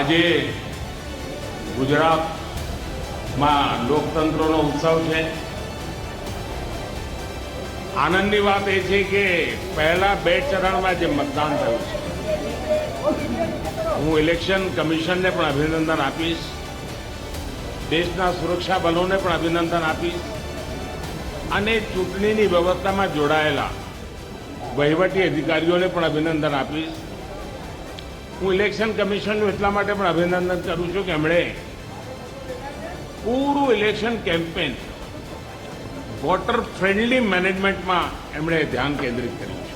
આજે ગુજરાતમાં લોકતંત્રનો ઉત્સવ છે. આનંદની વાત એ છે કે પહેલા 2 ચરણમાં જે મતદાન થયું છે, હું ઇલેક્શન કમિશનને પણ અભિનંદન આપીશ, દેશના સુરક્ષા બલોને પણ અભિનંદન આપીશ અને ચૂંટણીની વ્યવસ્થામાં જોડાયેલા વહીવટી અધિકારીઓને પણ અભિનંદન આપીશ. હું ઇલેક્શન કમિશનનું એટલા માટે પણ અભિનંદન કરું છું કે એમણે પૂરું ઇલેક્શન કેમ્પેન વોટર ફ્રેન્ડલી મેનેજમેન્ટમાં એમણે ધ્યાન કેન્દ્રિત કર્યું છે.